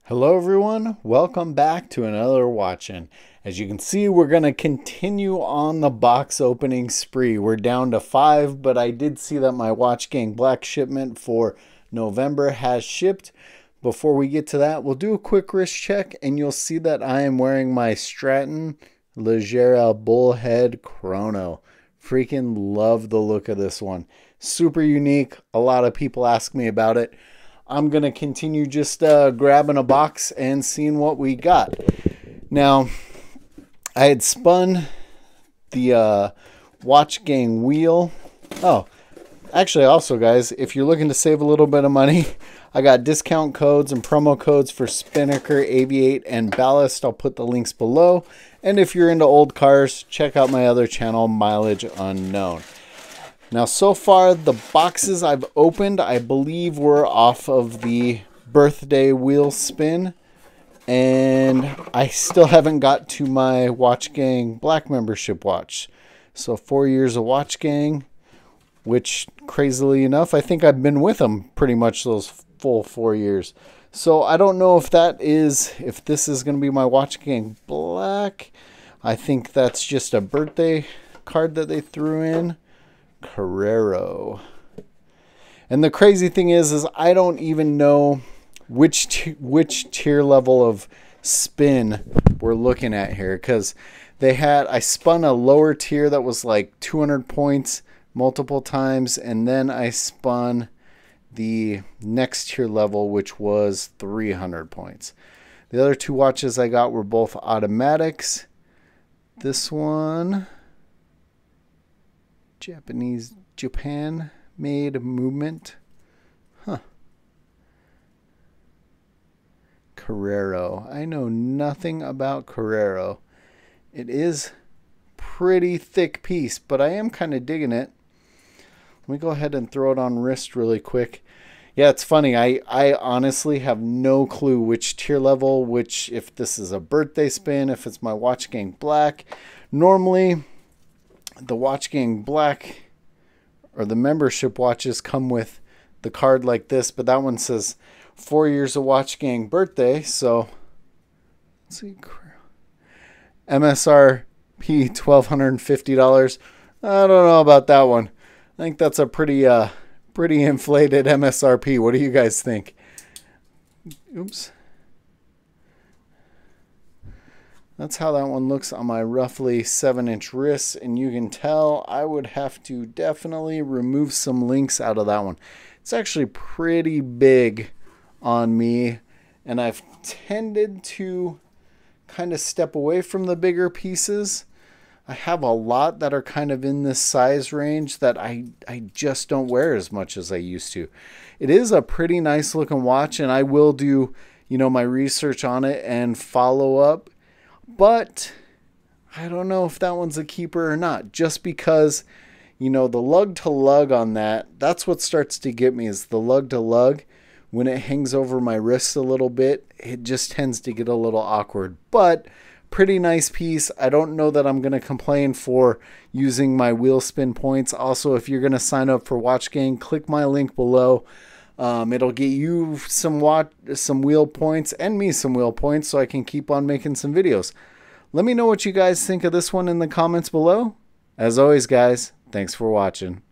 Hello everyone, welcome back to another Watchin. As you can see, we're going to continue on the box opening spree. We're down to 5, but I did see that my Watchgang Black shipment for November has shipped. Before we get to that, we'll do a quick wrist check and you'll see that I am wearing my Stratton Legera Bullhead Chrono. Freaking love the look of this one. Super unique. A lot of people ask me about it. I'm going to continue just grabbing a box and seeing what we got. Now, I had spun the Watchgang wheel. Oh, actually also, guys, if you're looking to save a little bit of money, I got discount codes and promo codes for Spinnaker, Aviate, and Ballast. I'll put the links below. And if you're into old cars, check out my other channel, Mileage Unknown. Now, so far, the boxes I've opened, I believe, were off of the birthday wheel spin. And I still haven't got to my Watchgang Black membership watch. So 4 years of Watchgang, which, crazily enough, I think I've been with them pretty much those full 4 years. So I don't know if this is going to be my Watchgang Black. I think that's just a birthday card that they threw in. Carrero. And the crazy thing is I don't even know which tier level of spin we're looking at here, because I spun a lower tier that was like 200 points multiple times, and then I spun the next tier level, which was 300 points. The other two watches I got were both automatics. This one, Japan made movement. Huh. Carrero. I know nothing about Carrero. It is pretty thick piece, but I am kind of digging it. Let me go ahead and throw it on wrist really quick. Yeah, it's funny. I honestly have no clue which tier level, if this is a birthday spin, if it's my Watchgang Black. Normally, the Watchgang Black or the membership watches come with the card like this, but that one says 4 years of Watchgang birthday. So let's see, MSRP $1,250. I don't know about that one. I think that's a pretty inflated MSRP. What do you guys think? Oops. That's how that one looks on my roughly 7-inch wrist, and you can tell I would have to definitely remove some links out of that one. It's actually pretty big on me, and I've tended to kind of step away from the bigger pieces. I have a lot that are kind of in this size range that I just don't wear as much as I used to. It is a pretty nice looking watch, and I will do, my research on it and follow up. But I don't know if that one's a keeper or not, just because, the lug to lug on that's what starts to get me, is the lug to lug. When it hangs over my wrist a little bit, it just tends to get a little awkward. But pretty nice piece. I don't know that I'm going to complain for using my wheel spin points. Also, if you're going to sign up for Watchgang, click my link below. It'll get you some wheel points and me some wheel points, so I can keep on making some videos. Let me know what you guys think of this one in the comments below. As always, guys, thanks for watching.